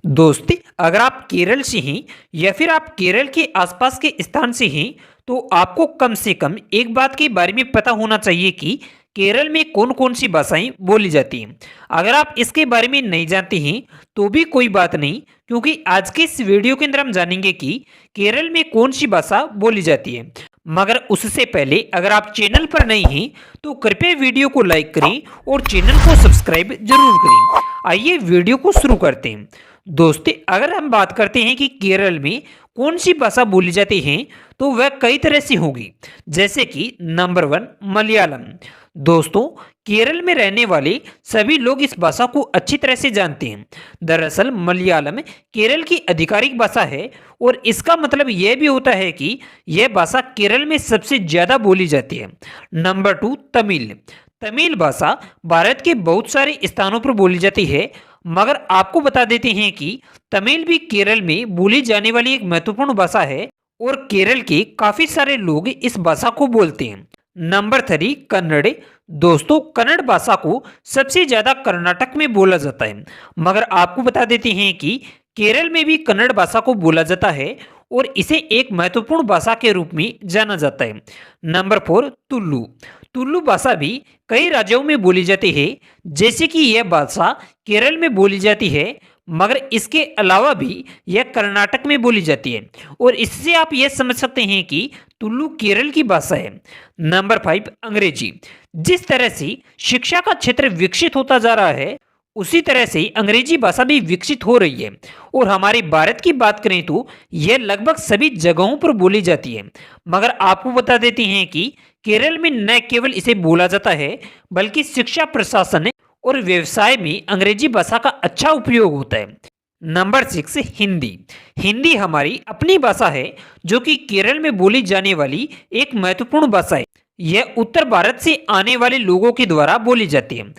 दोस्ती अगर आप केरल से हैं या फिर आप केरल के आसपास के स्थान से हैं तो आपको कम से कम एक बात के बारे में पता होना चाहिए कि केरल में कौन कौन सी भाषाएं बोली जाती हैं। अगर आप इसके बारे में नहीं जानते हैं तो भी कोई बात नहीं, क्योंकि आज के इस वीडियो के अंदर हम जानेंगे कि केरल में कौन सी भाषा बोली जाती है। मगर उससे पहले अगर आप चैनल पर नहीं हैं तो कृपया वीडियो को लाइक करें और चैनल को सब्सक्राइब जरूर करें। आइए वीडियो को शुरू करते हैं। दोस्तों, अगर हम बात करते हैं कि केरल में कौन सी भाषा बोली जाती है तो वह कई तरह से होगी, जैसे कि नंबर 1 मलयालम। दोस्तों, केरल में रहने वाले सभी लोग इस भाषा को अच्छी तरह से जानते हैं। दरअसल मलयालम केरल की आधिकारिक भाषा है और इसका मतलब यह भी होता है कि यह भाषा केरल में सबसे ज्यादा बोली जाती है। नंबर 2 तमिल। तमिल भाषा भारत के बहुत सारे स्थानों पर बोली जाती है, मगर आपको बता देते हैं कि तमिल भी केरल में बोली जाने वाली एक महत्वपूर्ण भाषा है और केरल के काफी सारे लोग इस भाषा को बोलते हैं। नंबर 3 कन्नड़। दोस्तों, कन्नड़ भाषा को सबसे ज्यादा कर्नाटक में बोला जाता है, मगर आपको बता देते हैं कि केरल में भी कन्नड़ भाषा को बोला जाता है और इसे एक महत्वपूर्ण भाषा के रूप में जाना जाता है। नंबर 4 तुलु। तुलु भाषा भी कई राज्यों में बोली जाती है, जैसे कि यह भाषा केरल में बोली जाती है, मगर इसके अलावा भी यह कर्नाटक में बोली जाती है और इससे आप यह समझ सकते हैं कि तुलु केरल की भाषा है। नंबर 5 अंग्रेजी। जिस तरह से शिक्षा का क्षेत्र विकसित होता जा रहा है उसी तरह से अंग्रेजी भाषा भी विकसित हो रही है और हमारे भारत की बात करें तो यह लगभग सभी जगहों पर बोली जाती है। मगर आपको बता देते हैं कि केरल में न केवल इसे बोला जाता है बल्कि शिक्षा, प्रशासन और व्यवसाय में अंग्रेजी भाषा का अच्छा उपयोग होता है। नंबर 6 हिंदी। हिंदी हमारी अपनी भाषा है जो कि केरल में बोली जाने वाली एक महत्वपूर्ण भाषा है। यह उत्तर भारत से आने वाले लोगों के द्वारा बोली जाती है।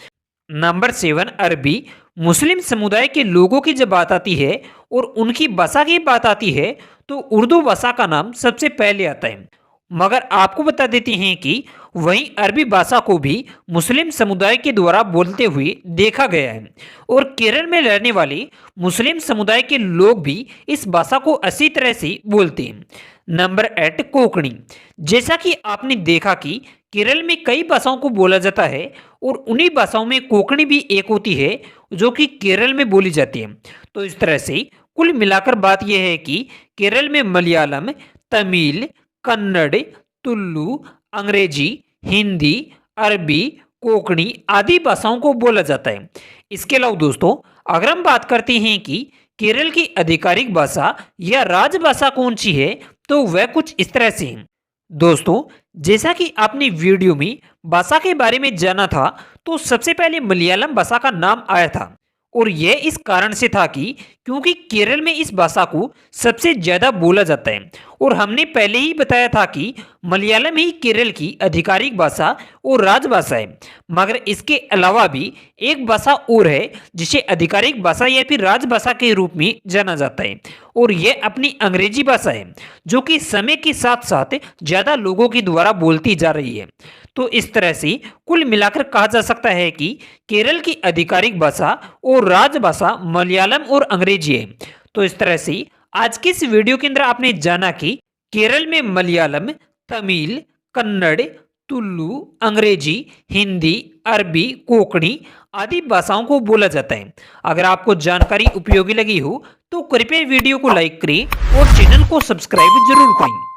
नंबर 7 अरबी। मुस्लिम समुदाय के लोगों की जब बात आती है और उनकी भाषा की बात आती है तो उर्दू भाषा का नाम सबसे पहले आता है, मगर आपको बता देते हैं कि वहीं अरबी भाषा को भी मुस्लिम समुदाय के द्वारा बोलते हुए देखा गया है और केरल में रहने वाले मुस्लिम समुदाय के लोग भी इस भाषा को अच्छी तरह से बोलते हैं। नंबर 8 कोंकणी। जैसा कि आपने देखा कि केरल में कई भाषाओं को बोला जाता है और उन्हीं भाषाओं में कोंकणी भी एक होती है जो कि केरल में बोली जाती है। तो इस तरह से कुल मिलाकर बात यह है कि केरल में मलयालम, तमिल, कन्नड़, तुलु, अंग्रेजी, हिंदी, अरबी, कोंकणी आदि भाषाओं को बोला जाता है। इसके अलावा दोस्तों, अगर हम बात करते हैं कि केरल की आधिकारिक भाषा या राजभाषा कौन सी है तो वह कुछ इस तरह से है। दोस्तों, जैसा कि आपने वीडियो में भाषा के बारे में जाना था तो सबसे पहले मलयालम भाषा का नाम आया था और यह इस कारण से था कि क्योंकि केरल में इस भाषा को सबसे ज्यादा बोला जाता है और हमने पहले ही बताया था कि मलयालम ही केरल की आधिकारिक भाषा और राजभाषा है। मगर इसके अलावा भी एक भाषा और है जिसे आधिकारिक भाषा या फिर राजभाषा के रूप में जाना जाता है और यह अपनी अंग्रेजी भाषा है जो कि समय के साथ साथ ज्यादा लोगों के द्वारा बोलती जा रही है। तो इस तरह से कुल मिलाकर कहा जा सकता है कि केरल की आधिकारिक भाषा और राजभाषा मलयालम और अंग्रेजी है। तो इस तरह से आज के इस वीडियो के अंदर आपने जाना कि केरल में मलयालम, तमिल, कन्नड़, तुलु, अंग्रेजी, हिंदी, अरबी, कोंकणी आदि भाषाओं को बोला जाता है। अगर आपको जानकारी उपयोगी लगी हो तो कृपया वीडियो को लाइक करें और चैनल को सब्सक्राइब जरूर करें।